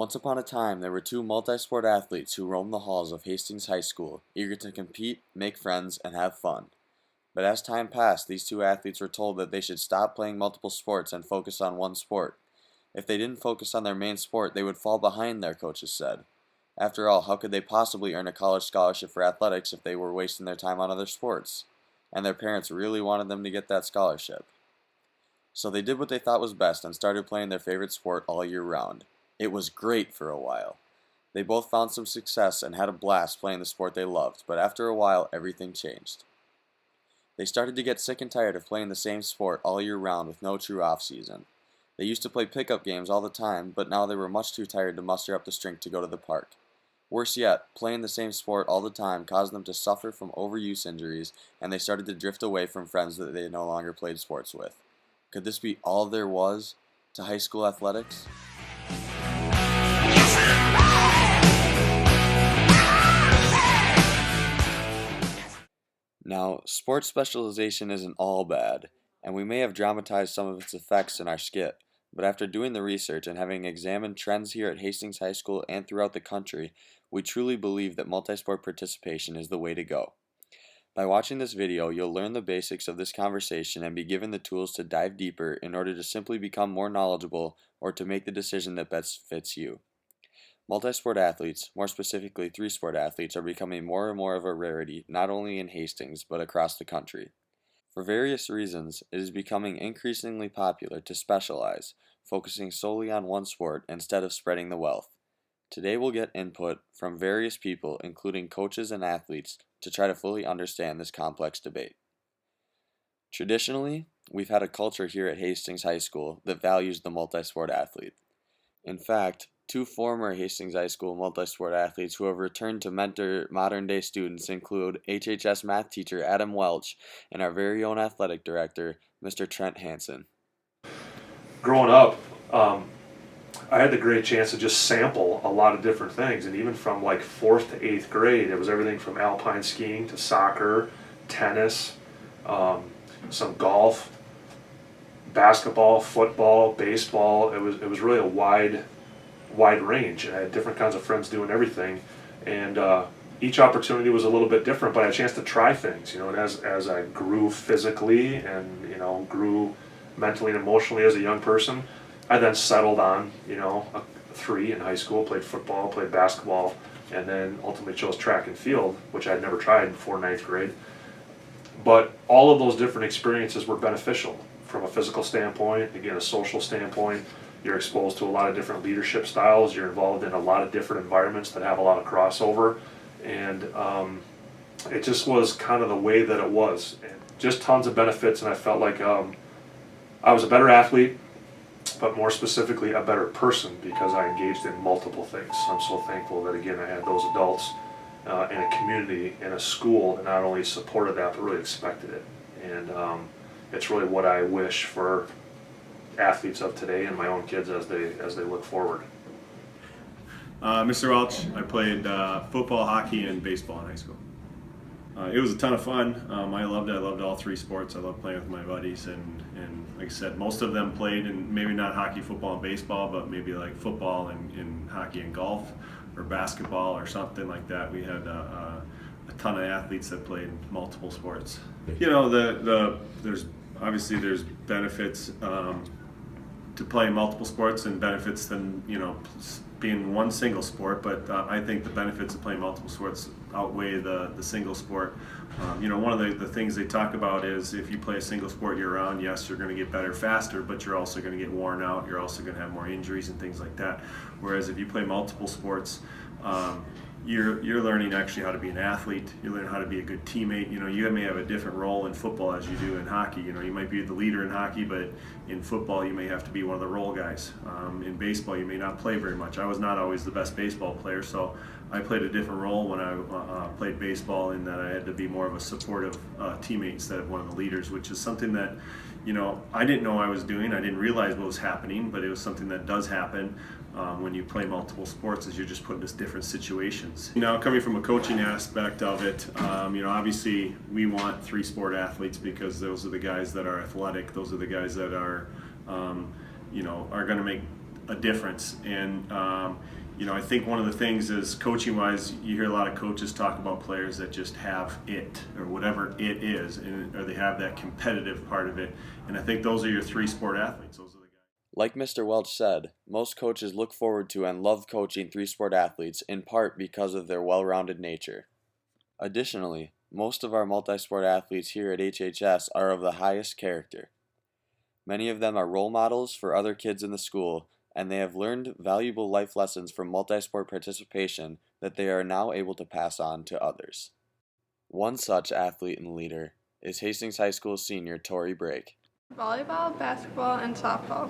Once upon a time, there were two multi-sport athletes who roamed the halls of Hastings High School, eager to compete, make friends, and have fun. But as time passed, these two athletes were told that they should stop playing multiple sports and focus on one sport. If they didn't focus on their main sport, they would fall behind, their coaches said. After all, how could they possibly earn a college scholarship for athletics if they were wasting their time on other sports? And their parents really wanted them to get that scholarship. So they did what they thought was best and started playing their favorite sport all year round. It was great for a while. They both found some success and had a blast playing the sport they loved, but after a while, everything changed. They started to get sick and tired of playing the same sport all year round with no true off-season. They used to play pickup games all the time, but now they were much too tired to muster up the strength to go to the park. Worse yet, playing the same sport all the time caused them to suffer from overuse injuries, and they started to drift away from friends that they no longer played sports with. Could this be all there was to high school athletics? Now, sports specialization isn't all bad, and we may have dramatized some of its effects in our skit, but after doing the research and having examined trends here at Hastings High School and throughout the country, we truly believe that multi-sport participation is the way to go. By watching this video, you'll learn the basics of this conversation and be given the tools to dive deeper in order to simply become more knowledgeable or to make the decision that best fits you. Multi-sport athletes, more specifically three-sport athletes, are becoming more and more of a rarity not only in Hastings but across the country. For various reasons, it is becoming increasingly popular to specialize, focusing solely on one sport instead of spreading the wealth. Today we'll get input from various people, including coaches and athletes, to try to fully understand this complex debate. Traditionally, we've had a culture here at Hastings High School that values the multi-sport athlete. In fact, two former Hastings High School multi-sport athletes who have returned to mentor modern-day students include HHS math teacher Adam Welch and our very own athletic director, Mr. Trent Hansen. Growing up, I had the great chance to just sample a lot of different things, and even from like 4th to 8th grade, it was everything from alpine skiing to soccer, tennis, some golf, basketball, football, baseball. It was really a wide range, and I had different kinds of friends doing everything, and each opportunity was a little bit different, but I had a chance to try things, and as I grew physically and grew mentally and emotionally as a young person, I then settled on a 3 in high school, played football, played basketball, and then ultimately chose track and field, which I had never tried before 9th grade. But all of those different experiences were beneficial from a physical standpoint, again a social standpoint. You're exposed to a lot of different leadership styles. You're involved in a lot of different environments that have a lot of crossover. And it just was kind of the way that it was. And just tons of benefits, and I felt like I was a better athlete, but more specifically a better person because I engaged in multiple things. I'm so thankful that, again, I had those adults in a community, in a school that not only supported that, but really expected it. And it's really what I wish for athletes of today and my own kids as they look forward. Mr. Welch, I played football, hockey, and baseball in high school. It was a ton of fun. I loved it. I loved all 3 sports. I loved playing with my buddies, and like I said, most of them played in maybe not hockey, football, and baseball, but maybe like football and hockey and golf, or basketball or something like that. We had a ton of athletes that played multiple sports. There's benefits to playing multiple sports and benefits than being one single sport, but I think the benefits of playing multiple sports outweigh the single sport. One of the things they talk about is if you play a single sport year round, yes, you're going to get better faster, but you're also going to get worn out. You're also going to have more injuries and things like that. Whereas if you play multiple sports, you're learning actually how to be an athlete. You learn how to be a good teammate. You may have a different role in football as you do in hockey. You might be the leader in hockey, but in football you may have to be one of the role guys. In baseball you may not play very much. I was not always the best baseball player, so I played a different role when I played baseball, in that I had to be more of a supportive teammate instead of one of the leaders, which is something that I didn't know I was doing. I didn't realize what was happening, but it was something that does happen when you play multiple sports, is you're just put into different situations. Coming from a coaching aspect of it, obviously we want 3-sport athletes because those are the guys that are athletic. Those are the guys that are, are going to make a difference. And I think one of the things is, coaching wise, you hear a lot of coaches talk about players that just have it, or whatever it is, or they have that competitive part of it. And I think those are your three sport athletes. Those are the guys. Like Mr. Welch said, most coaches look forward to and love coaching three-sport athletes in part because of their well-rounded nature. Additionally, most of our multi-sport athletes here at HHS are of the highest character. Many of them are role models for other kids in the school, and they have learned valuable life lessons from multi-sport participation that they are now able to pass on to others. One such athlete and leader is Hastings High School senior Tori Brake. Volleyball, basketball, and softball.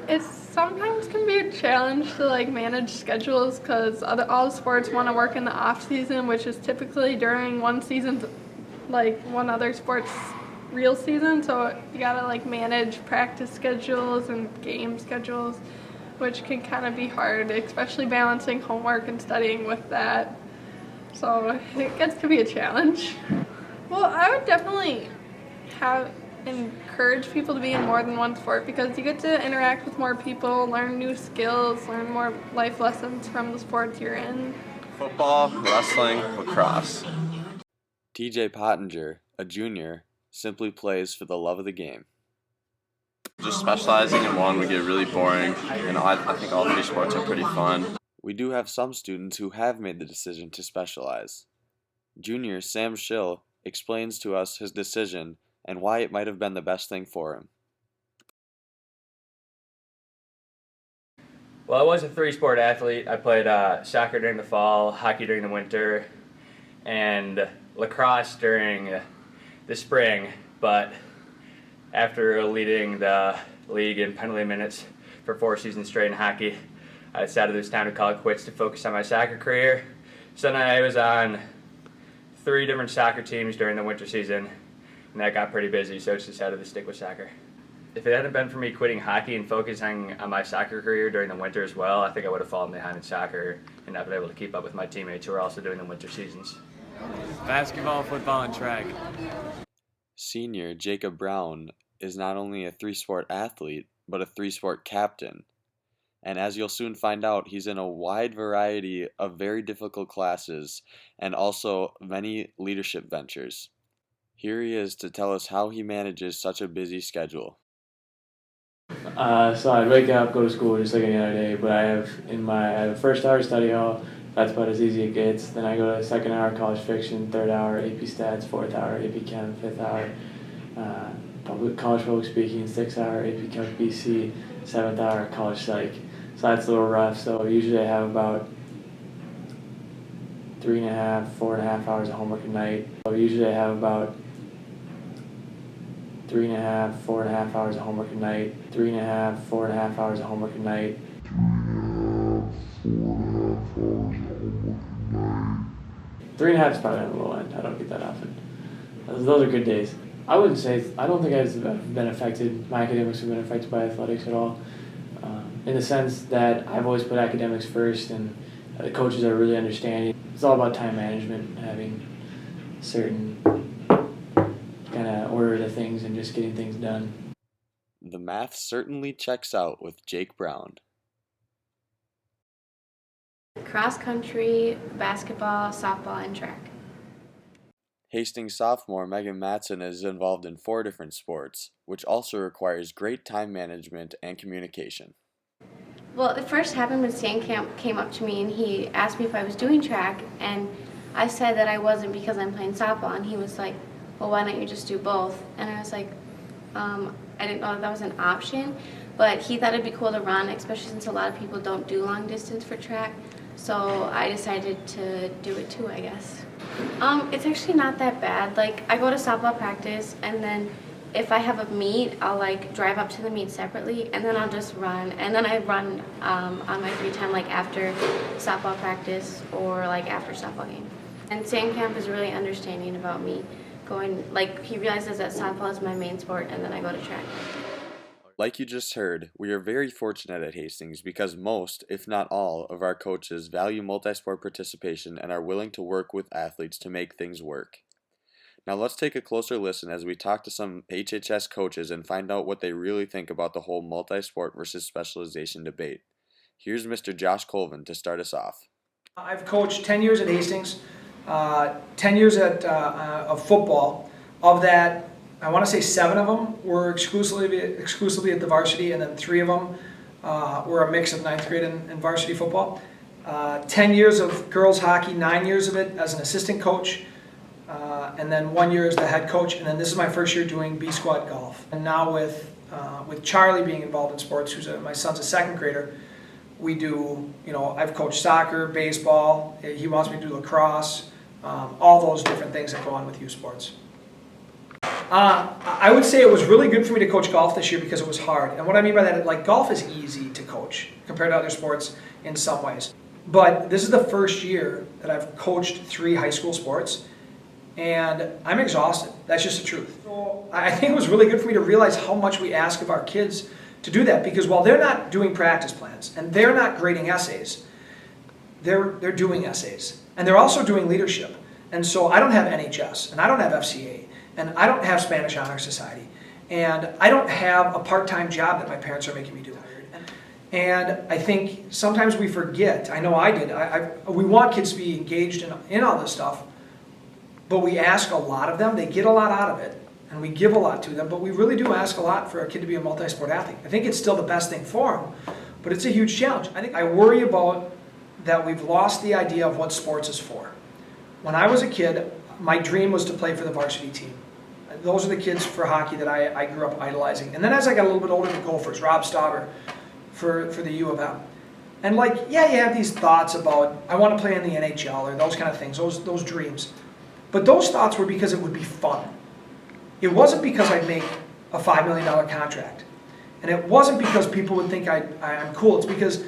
It sometimes can be a challenge to manage schedules because all the sports want to work in the off season, which is typically during one season's one other sport's real season. So you gotta manage practice schedules and game schedules, which can kind of be hard, especially balancing homework and studying with that. So it gets to be a challenge. Well, I would definitely encourage people to be in more than one sport because you get to interact with more people, learn new skills, learn more life lessons from the sports you're in. Football, wrestling, lacrosse. TJ Pottinger, a junior, simply plays for the love of the game. Just specializing in one would get really boring, and I think all three sports are pretty fun. We do have some students who have made the decision to specialize. Junior Sam Schill explains to us his decision and why it might have been the best thing for him. Well, I was a three-sport athlete. I played soccer during the fall, hockey during the winter, and lacrosse during the spring. But after leading the league in penalty minutes for 4 seasons straight in hockey, I decided it was time to call it quits to focus on my soccer career. So then I was on 3 different soccer teams during the winter season, and that got pretty busy, so I just decided to stick with soccer. If it hadn't been for me quitting hockey and focusing on my soccer career during the winter as well, I think I would have fallen behind in soccer and not been able to keep up with my teammates who are also doing the winter seasons. Basketball, football, and track. Senior Jacob Brown is not only a three-sport athlete, but a three-sport captain. And as you'll soon find out, he's in a wide variety of very difficult classes and also many leadership ventures. Here he is to tell us how he manages such a busy schedule. So I'd wake up, go to school just like any other day, but I have first hour study hall. That's about as easy as it gets. Then I go to second hour college fiction, third hour AP stats, fourth hour AP Chem, fifth hour college public speaking, sixth hour AP Calc BC, seventh hour college psych. So that's a little rough. So usually I have about 3.5, 4.5 hours of homework a night. So usually I have about 3.5, 4.5 hours of homework a night. 3.5, 4.5 hours of homework a night. 3.5 is probably on the low end. I don't get that often. Those are good days. I don't think I've been affected, my academics have been affected by athletics at all. In the sense that I've always put academics first, and the coaches are really understanding. It's all about time management, having certain kind of order to things and just getting things done. The math certainly checks out with Jake Brown. Cross country, basketball, softball, and track. Hastings sophomore Megan Matson is involved in 4 different sports, which also requires great time management and communication. Well, it first happened when Stan Camp came up to me and he asked me if I was doing track, and I said that I wasn't because I'm playing softball, and he was like, well, why don't you just do both? And I was like, I didn't know that was an option, but he thought it'd be cool to run, especially since a lot of people don't do long distance for track, so I decided to do it too, I guess. It's actually not that bad. I go to softball practice, and then if I have a meet, I'll drive up to the meet separately, and then I'll just run. And then I run on my free time, after softball practice or after softball game. And Stan Camp is really understanding about me going. He realizes that softball is my main sport, and then I go to track. Like you just heard, we are very fortunate at Hastings because most, if not all, of our coaches value multi-sport participation and are willing to work with athletes to make things work. Now let's take a closer listen as we talk to some HHS coaches and find out what they really think about the whole multi-sport versus specialization debate. Here's Mr. Josh Colvin to start us off. I've coached 10 years at Hastings, 10 years of football. Of that, I want to say 7 of them were exclusively at the varsity, and then 3 of them were a mix of 9th grade and varsity football. 10 years of girls hockey, 9 years of it as an assistant coach, and then 1 year as the head coach. And then this is my first year doing B squad golf. And now with Charlie being involved in sports, my son's a 2nd grader, we do, I've coached soccer, baseball, he wants me to do lacrosse, all those different things that go on with youth sports. I would say it was really good for me to coach golf this year because it was hard. And what I mean by that, like, golf is easy to coach compared to other sports in some ways. But this is the first year that I've coached 3 high school sports, and I'm exhausted. That's just the truth. So I think it was really good for me to realize how much we ask of our kids to do that, because while they're not doing practice plans and they're not grading essays, they're doing essays, and they're also doing leadership. And so I don't have NHS, and I don't have FCA, and I don't have Spanish Honor Society, and I don't have a part-time job that my parents are making me do. And I think sometimes we forget, I know I did, we want kids to be engaged in all this stuff, but we ask a lot of them, they get a lot out of it, and we give a lot to them, but we really do ask a lot for a kid to be a multi-sport athlete. I think it's still the best thing for them, but it's a huge challenge. I worry about that we've lost the idea of what sports is for. When I was a kid, my dream was to play for the varsity team. Those are the kids for hockey that I grew up idolizing. And then as I got a little bit older, the Gophers, Rob Stauber for the U of M. And you have these thoughts about, I want to play in the NHL or those kind of things, those dreams. But those thoughts were because it would be fun. It wasn't because I'd make a $5 million contract. And it wasn't because people would think I'm cool. It's because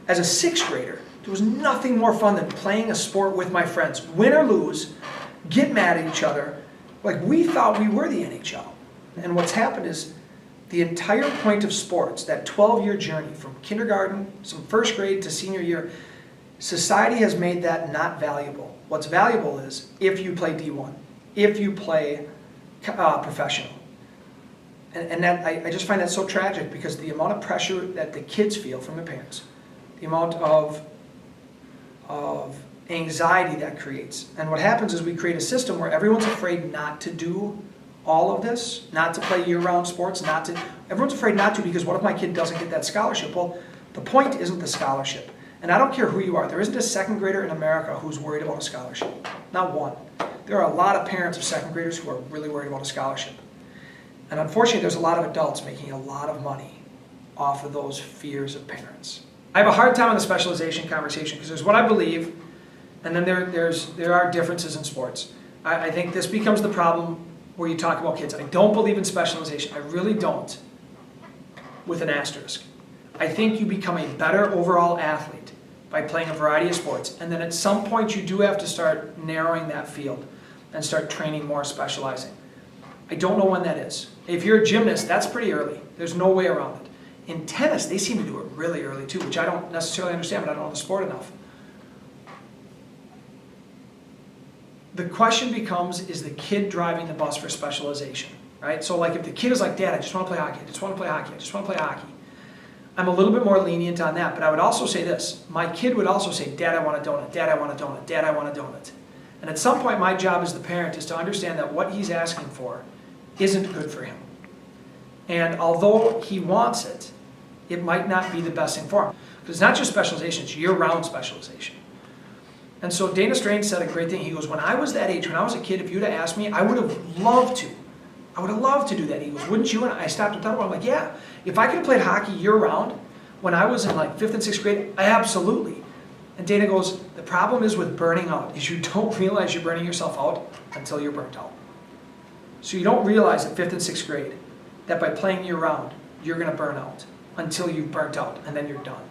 as a 6th grader, there was nothing more fun than playing a sport with my friends. Win or lose, get mad at each other. Like, we thought we were the NHL. And what's happened is the entire point of sports, that 12-year journey from kindergarten, some 1st grade to senior year, society has made that not valuable. What's valuable is if you play D1, if you play professional. And that I just find that so tragic, because the amount of pressure that the kids feel from their parents, the amount of anxiety that creates. And what happens is we create a system where everyone's afraid not to do all of this, not to play year-round sports, everyone's afraid not to, because what if my kid doesn't get that scholarship? Well, the point isn't the scholarship. And I don't care who you are, there isn't a 2nd grader in America who's worried about a scholarship. Not one. There are a lot of parents of 2nd graders who are really worried about a scholarship. And unfortunately, there's a lot of adults making a lot of money off of those fears of parents. I have a hard time on the specialization conversation, because there's what I believe, and then there are differences in sports. I think this becomes the problem where you talk about kids. I don't believe in specialization. I really don't, with an asterisk. I think you become a better overall athlete by playing a variety of sports, and then at some point you do have to start narrowing that field and start training more, specializing. I don't know when that is. If you're a gymnast, that's pretty early. There's no way around it. In tennis, they seem to do it really early too, which I don't necessarily understand, but I don't know the sport enough. The question becomes, is the kid driving the bus for specialization, right? So if the kid is like, Dad, I just want to play hockey, I just want to play hockey, I just want to play hockey, I'm a little bit more lenient on that, but I would also say this. My kid would also say, Dad, I want a donut, Dad, I want a donut, Dad, I want a donut. And at some point, my job as the parent is to understand that what he's asking for isn't good for him. And although he wants it, it might not be the best thing for him. Because it's not just specialization, it's year-round specialization. And so Dana Strain said a great thing. He goes, when I was that age, when I was a kid, if you'd have asked me, I would have loved to. I would have loved to do that. He goes, wouldn't you? And I stopped and thought about it. I'm like, yeah. If I could have played hockey year-round when I was in 5th and 6th grade, absolutely. And Dana goes, the problem is with burning out, is you don't realize you're burning yourself out until you're burnt out. So you don't realize at 5th and 6th grade that by playing year-round, you're going to burn out until you've burnt out, and then you're done.